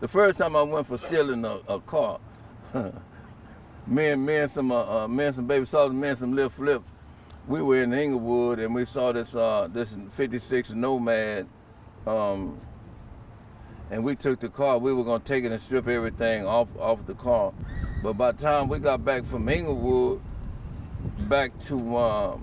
The first time I went for stealing a car, me and some baby Slauson, me and some little flips, we were in Inglewood and we saw this 56 Nomad, and we took the car. We were gonna take it and strip everything off the car, but by the time we got back from Inglewood back to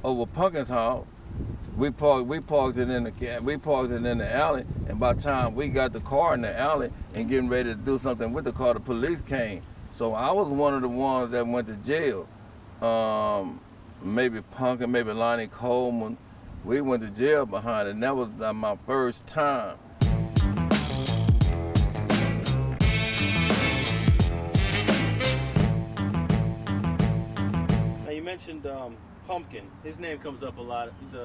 over Pumpkin's house, we parked it in the alley, and by the time we got the car in the alley and getting ready to do something with the car, the police came. So I was one of the ones that went to jail. Maybe Punkin, maybe Lonnie Coleman. We went to jail behind it, and that was my first time. Now you mentioned Pumpkin. His name comes up a lot. He's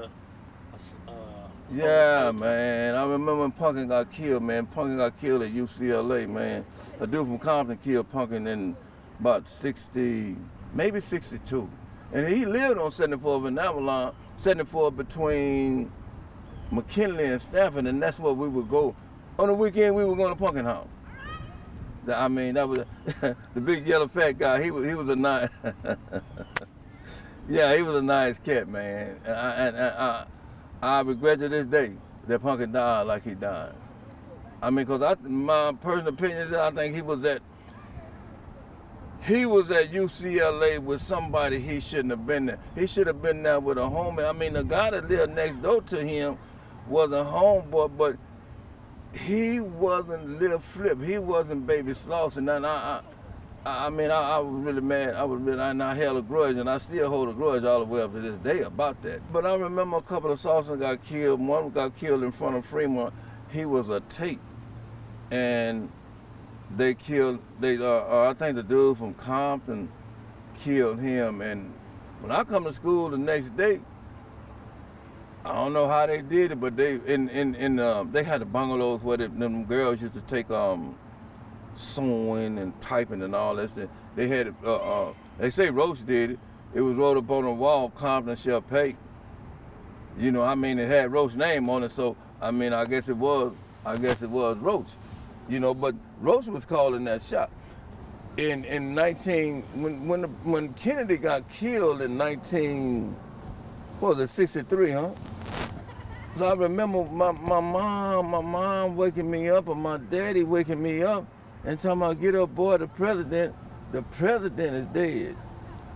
yeah, man. I remember when Pumpkin got killed, man. Pumpkin got killed at UCLA, man. A dude from Compton killed Pumpkin in about 60, maybe 62. And he lived on 74th and Avalon, 74 between McKinley and Stafford, and that's where we would go. On the weekend, we were going to Pumpkin house. I mean, that was the big yellow fat guy. He was a nice, yeah, he was a nice cat, man. I regret to this day that Pumpkin died like he died. I mean, because my personal opinion is that I think he was at UCLA with somebody he shouldn't have been there. He should have been there with a homie. I mean, the guy that lived next door to him was a homeboy, but he wasn't Lil Flip. He wasn't Baby Slauson. And I mean, I was really mad. I held a grudge, and I still hold a grudge all the way up to this day about that. But I remember a couple of Slauson got killed. One got killed in front of Fremont. He was a tape, and they killed. I think the dude from Compton killed him. And when I come to school the next day, I don't know how they did it, but they had the bungalows where them girls used to take sewing and typing and all that. They had they say Roach did it. It was wrote up on the wall, Compton shall pay. You know, I mean, it had Roach's name on it, so I mean, I guess it was Roach. You know, but Roach was calling that shot. When Kennedy got killed in 63, huh? So I remember my mom waking me up, and my daddy waking me up and talking about, get up, boy, the president is dead.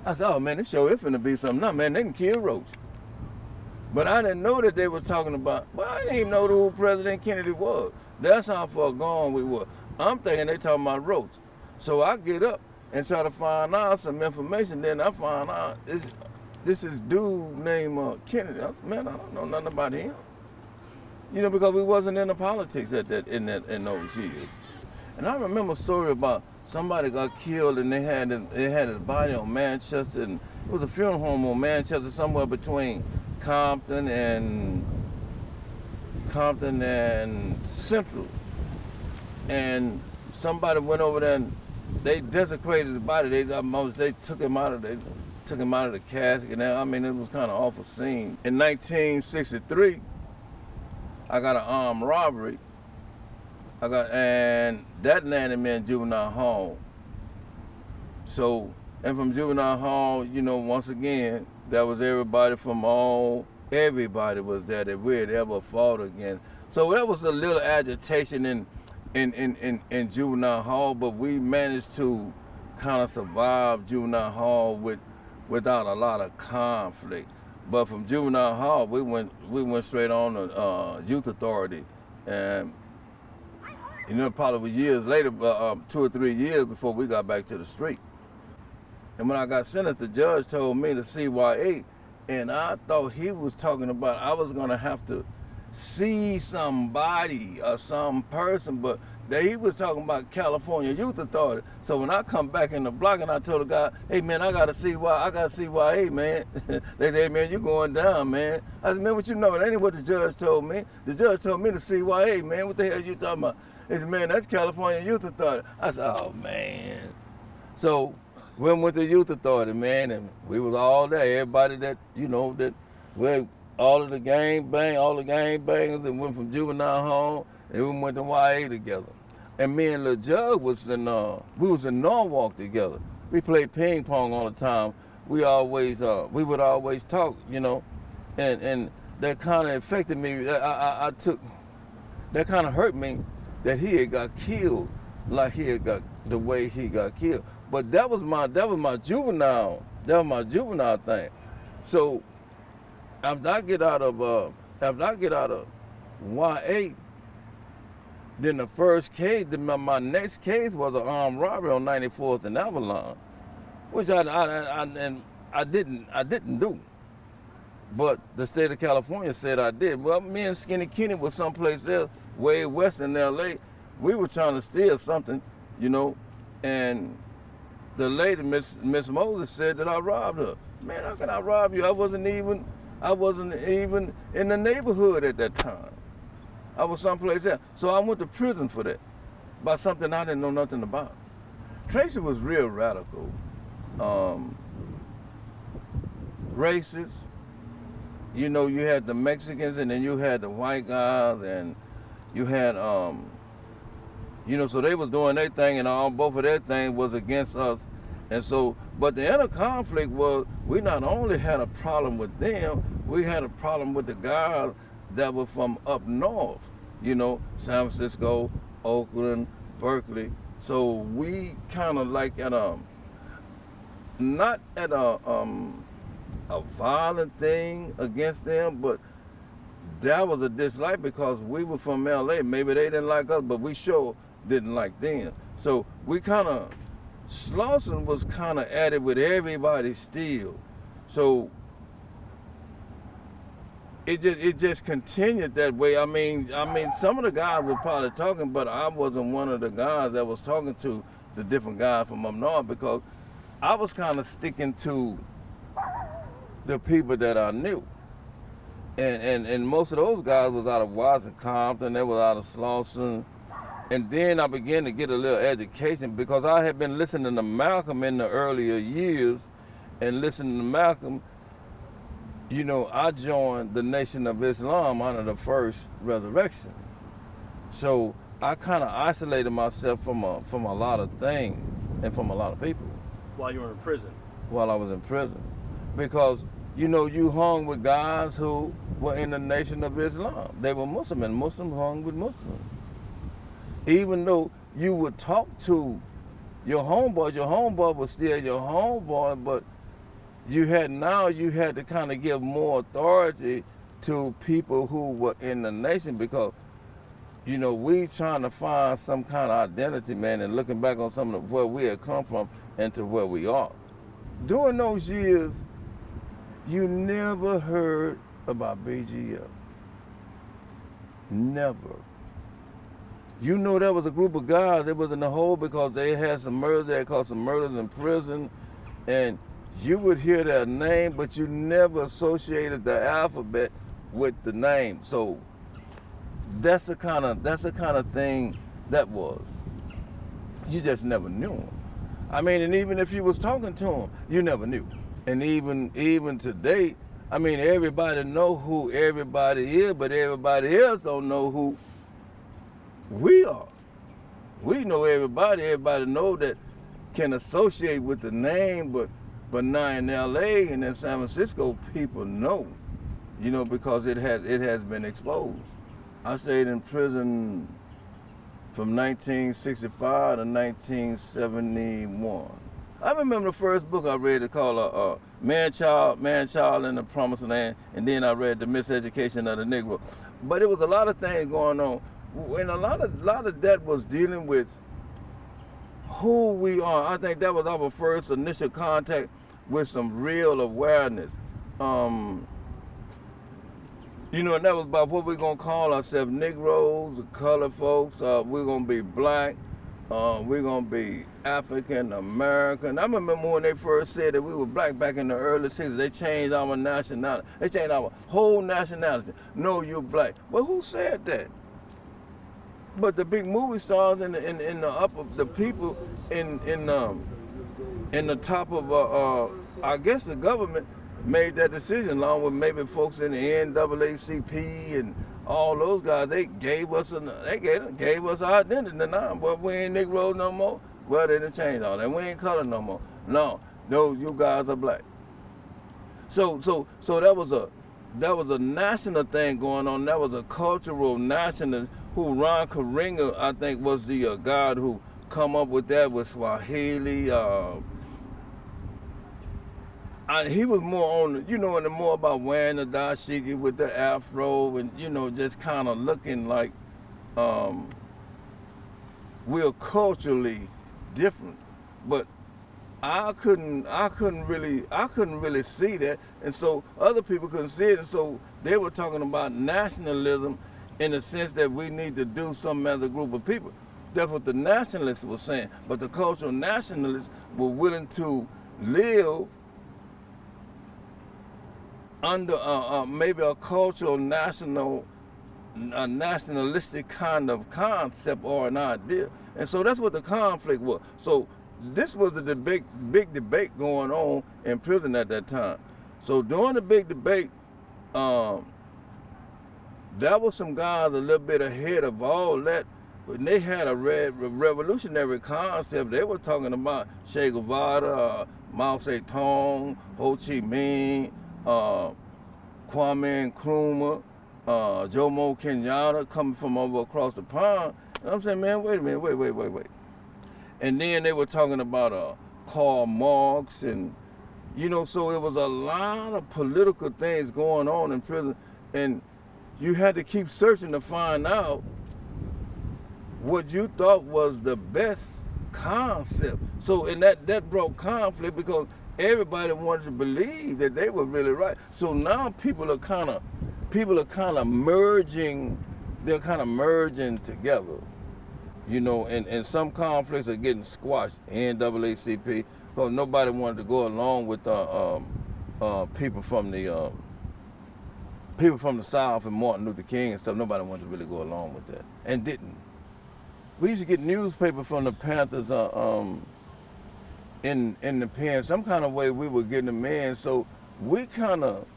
I said, oh man, this show is finna be something. No, man, they can kill Roach. But I didn't know that they were talking about, well, I didn't even know who President Kennedy was. That's how far gone we were. I'm thinking they talking about Roach. So I get up and try to find out some information. Then I find out this is dude named Kennedy. I said, man, I don't know nothing about him. You know, because we wasn't in the politics in those years. And I remember a story about somebody got killed and they had his body on Manchester, and it was a funeral home on Manchester, somewhere between Compton and Central. And somebody went over there and they desecrated the body. They took him out of the casket. And I mean, it was kind of awful scene. In 1963, I got an armed robbery. And that landed me in juvenile hall. So, and from juvenile hall, you know, once again, that was everybody was there that we had ever fought against. So that was a little agitation in juvenile hall, but we managed to kind of survive juvenile hall without a lot of conflict. But from juvenile hall, we went straight on to youth authority, and you know, probably was years later, 2 or 3 years before we got back to the street. And when I got sentenced, the judge told me to CYA, and I thought he was talking about I was gonna have to see somebody or some person, but he was talking about California Youth Authority. So when I come back in the block and I told the guy, hey man, I got CYA, man. They said, hey man, you going down, man. I said, man, what you know? That ain't what the judge told me. The judge told me to CYA, man. What the hell you talking about? He said, man, that's California Youth Authority. I said, oh man. So we went to Youth Authority, man, and we was all there. Everybody that, you know, that we all the gang bangers that went from juvenile home, and we went to YA together. And me and Lil Jug was we was in Norwalk together. We played ping pong all the time. We would always talk, you know, and that kind of affected me. That kind of hurt me that he had got killed like he had got the way he got killed. But that was my juvenile thing. So after I get out of YA, then the first case, my next case was an armed robbery on 94th and Avalon, which I didn't do. But the state of California said I did. Well, me and Skinny Kenny was someplace else, way west in LA. We were trying to steal something, you know, and the lady, Miss Moses, said that I robbed her. Man, how can I rob you? I wasn't even in the neighborhood at that time. I was someplace else. So I went to prison for that, by something I didn't know nothing about. Tracy was real radical. Racist. You know, you had the Mexicans and then you had the white guys and you had, you know, so they was doing their thing and both of their things was against us. And so, but the inner conflict was we not only had a problem with them, we had a problem with the guys that were from up north, you know, San Francisco, Oakland, Berkeley. So we kind of like not at a violent thing against them, but that was a dislike because we were from LA. Maybe they didn't like us, but we sure didn't like them. So we kind of, Slauson was kind of at it with everybody still. So it just continued that way. I mean, some of the guys were probably talking, but I wasn't one of the guys that was talking to the different guys from up north because I was kind of sticking to the people that I knew. And most of those guys was out of Washington, Compton, they was out of Slauson. And then I began to get a little education because I had been listening to Malcolm in the earlier years, and listening to Malcolm, you know, I joined the Nation of Islam under the first resurrection. So I kind of isolated myself from a lot of things and from a lot of people. While you were in prison? While I was in prison. Because, you know, you hung with guys who were in the Nation of Islam. They were Muslim, and Muslims hung with Muslims. Even though you would talk to your homeboy was still your homeboy, but you had to kind of give more authority to people who were in the nation because, you know, we trying to find some kind of identity, man, and looking back on some of where we had come from and to where we are. During those years, you never heard about BGF. Never. You know there was a group of guys that was in the hole because they had some murders, they had caused some murders in prison, and you would hear their name, but you never associated the alphabet with the name. So that's the kind of thing that was. You just never knew them. I mean, and even if you was talking to them, you never knew. And even today, I mean, everybody know who everybody is, but everybody else don't know who we are. We know everybody. Everybody know that can associate with the name, but now in LA and in San Francisco, people know, you know, because it has been exposed. I stayed in prison from 1965 to 1971. I remember the first book I read, it called Man, Child, in the Promised Land, and then I read The Miseducation of the Negro. But it was a lot of things going on, and a lot of that was dealing with who we are. I think that was our first initial contact with some real awareness. You know, and that was about what we're gonna call ourselves, Negroes, colored folks. We're gonna be black. We're gonna be African American. I remember when they first said that we were black back in the early 60s. They changed our nationality. They changed our whole nationality. No, you're black. Well, who said that? But the big movie stars in the upper, the people in the top of I guess the government made that decision along with maybe folks in the NAACP and all those guys, they gave us our identity. Now, but we ain't Negroes no more. Well, they didn't change all that. We ain't color no more. No, you guys are black. So that was a national thing going on. That was a cultural nationalist. Who Ron Karinga, I think, was the guy who come up with that with Swahili. He was more on, and more about wearing the dashiki with the afro and, just kind of looking like we're culturally different. But I couldn't really see that, and so other people couldn't see it, and so they were talking about nationalism in the sense that we need to do something as a group of people. That's what the nationalists were saying. But the cultural nationalists were willing to live under maybe a cultural nationalistic kind of concept or an idea. And so that's what the conflict was. So this was the big debate going on in prison at that time. So during the big debate, there was some guys a little bit ahead of all that. When they had a revolutionary concept, they were talking about Che Guevara, Mao Zedong, Ho Chi Minh, Kwame Nkrumah, Jomo Kenyatta coming from over across the pond. And I'm saying, man, wait a minute, wait. And then they were talking about Karl Marx and, so it was a lot of political things going on in prison. And you had to keep searching to find out what you thought was the best concept. So, and that brought conflict because everybody wanted to believe that they were really right. So now people are kind of merging. They're kind of merging together, and some conflicts are getting squashed. NAACP, because nobody wanted to go along with people from the South and Martin Luther King and stuff. Nobody wanted to really go along with that, and didn't. We used to get newspapers from the Panthers in the pen. Some kind of way we were getting them in. So we kind of,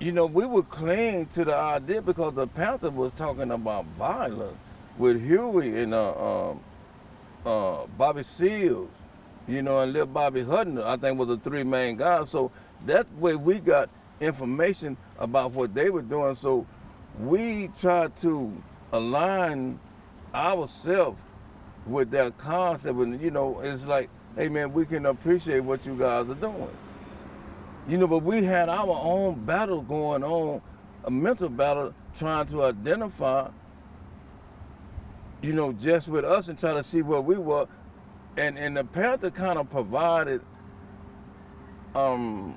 we would cling to the idea because the Panther was talking about violence with Huey and Bobby Seals, and Lil Bobby Hutton, I think, was the three main guys. So that way we got information about what they were doing. So we tried to align ourselves with that concept. And, it's like, hey, man, we can appreciate what you guys are doing. But we had our own battle going on, a mental battle, trying to identify, just with us and try to see where we were. And the Panther kind of provided a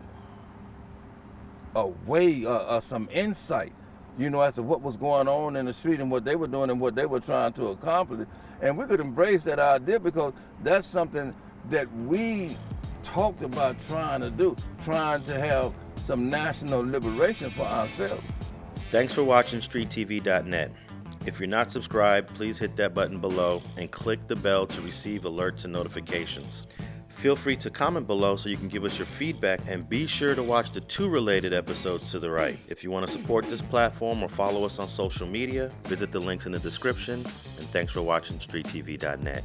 way, some insight, as to what was going on in the street and what they were doing and what they were trying to accomplish. And we could embrace that idea because that's something that we talked about trying to do, trying to have some national liberation for ourselves. Thanks for watching StreetTV.net. If you're not subscribed, please hit that button below and click the bell to receive alerts and notifications. Feel free to comment below so you can give us your feedback, and be sure to watch the 2 related episodes to the right. If you want to support this platform or follow us on social media, visit the links in the description, and thanks for watching StreetTV.net.